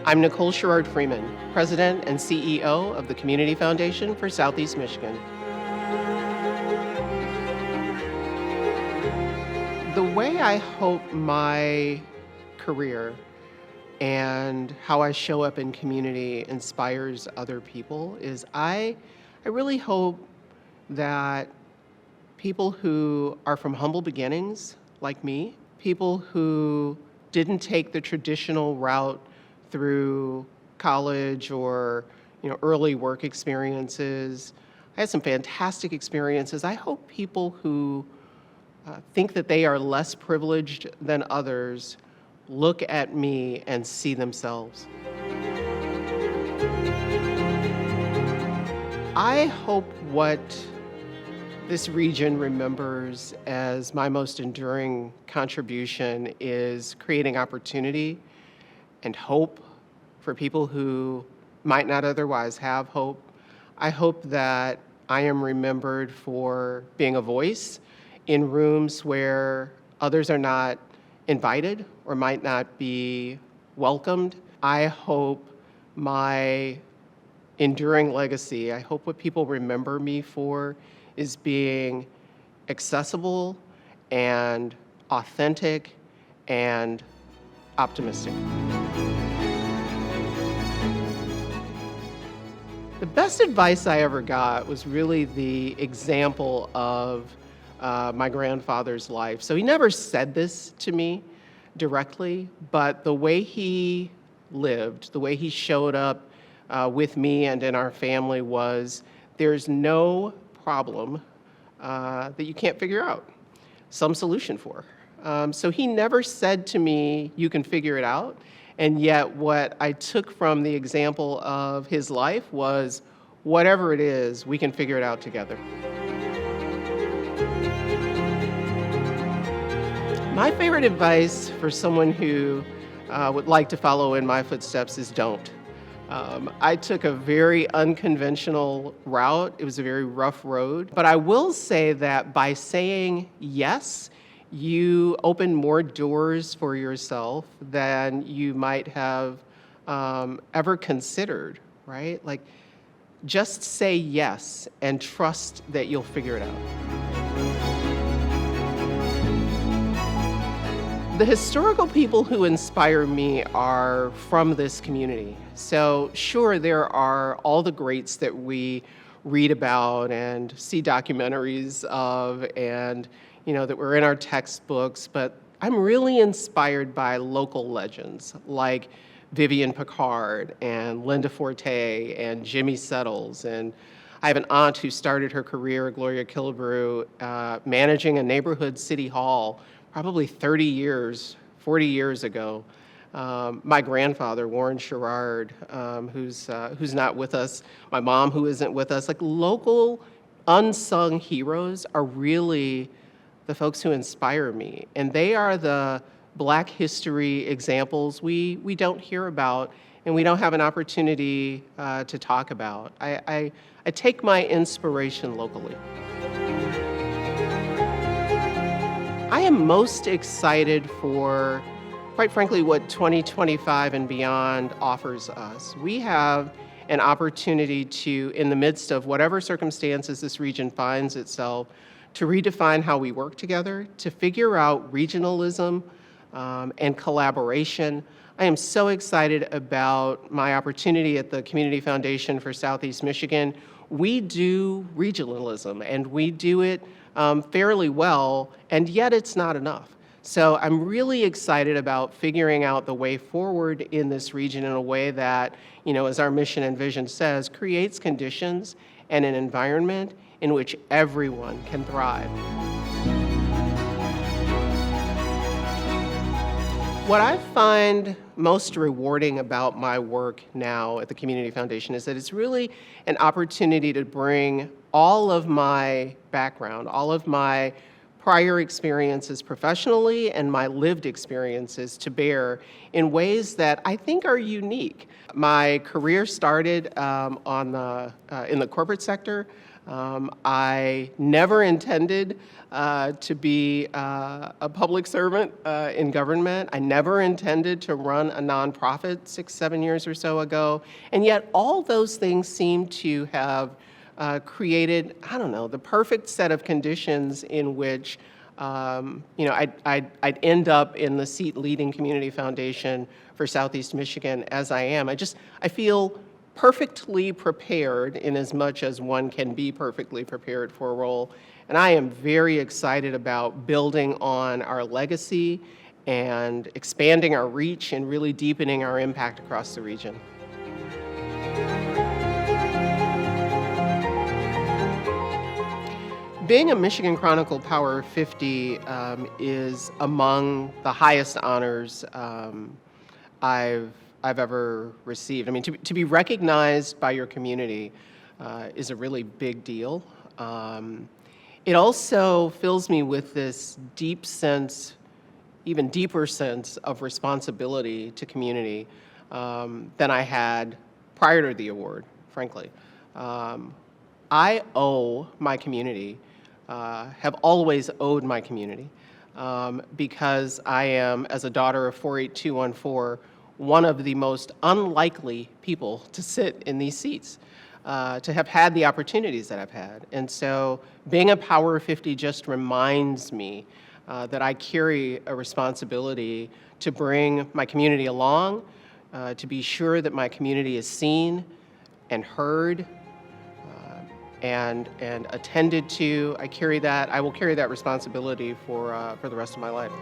I'm Nicole Sherard-Freeman, President and CEO of the Community Foundation for Southeast Michigan. The way I hope my career and how I show up in community inspires other people is I really hope that people who are from humble beginnings, like me, people who didn't take the traditional route through college or early work experiences. I had some fantastic experiences. I hope people who think that they are less privileged than others look at me and see themselves. I hope what this region remembers as my most enduring contribution is creating opportunity and hope for people who might not otherwise have hope. I hope that I am remembered for being a voice in rooms where others are not invited or might not be welcomed. I hope my enduring legacy, I hope what people remember me for is being accessible and authentic and optimistic. The best advice I ever got was really the example of my grandfather's life. So he never said this to me directly, but the way he lived, the way he showed up with me and in our family was there's no problem that you can't figure out some solution for. So he never said to me, you can figure it out. And yet what I took from the example of his life was whatever it is, we can figure it out together. My favorite advice for someone who would like to follow in my footsteps is don't. I took a very unconventional route. It was a very rough road. But I will say that by saying yes, you open more doors for yourself than you might have ever considered, right? Like, just say yes and trust that you'll figure it out. The historical people who inspire me are from this community. So sure, there are all the greats that we read about and see documentaries of and that were in our textbooks, but I'm really inspired by local legends like Vivian Pickard and Linda Forte and Jimmy Settles. And I have an aunt who started her career, Gloria Killebrew, managing a neighborhood city hall probably 30 years, 40 years ago. My grandfather, Warren Sherard, who's not with us, my mom who isn't with us, like local unsung heroes are really the folks who inspire me. And they are the Black history examples we don't hear about and we don't have an opportunity to talk about. I take my inspiration locally. I am most excited for, quite frankly, what 2025 and beyond offers us. We have an opportunity to, in the midst of whatever circumstances this region finds itself, to redefine how we work together, to figure out regionalism and collaboration. I am so excited about my opportunity at the Community Foundation for Southeast Michigan. We do regionalism, and we do it fairly well, and yet it's not enough. So I'm really excited about figuring out the way forward in this region in a way that, as our mission and vision says, creates conditions and an environment in which everyone can thrive. What I find most rewarding about my work now at the Community Foundation is that it's really an opportunity to bring all of my background, all of my prior experiences professionally and my lived experiences to bear in ways that I think are unique. My career started in the corporate sector. I never intended to be a public servant in government. I never intended to run a nonprofit 6, 7 years or so ago. And yet all those things seem to have created, I don't know, the perfect set of conditions in which I'd end up in the seat leading Community Foundation for Southeast Michigan as I am. I feel perfectly prepared in as much as one can be perfectly prepared for a role. And I am very excited about building on our legacy and expanding our reach and really deepening our impact across the region. Being a Michigan Chronicle Power 50 is among the highest honors I've ever received. I mean, to be recognized by your community is a really big deal. It also fills me with this deep sense, even deeper sense of responsibility to community than I had prior to the award, frankly. I owe my community, have always owed my community, because I am, as a daughter of 48214, one of the most unlikely people to sit in these seats, to have had the opportunities that I've had. And so being a Power 50 just reminds me that I carry a responsibility to bring my community along, to be sure that my community is seen and heard and attended to. I will carry that responsibility for the rest of my life.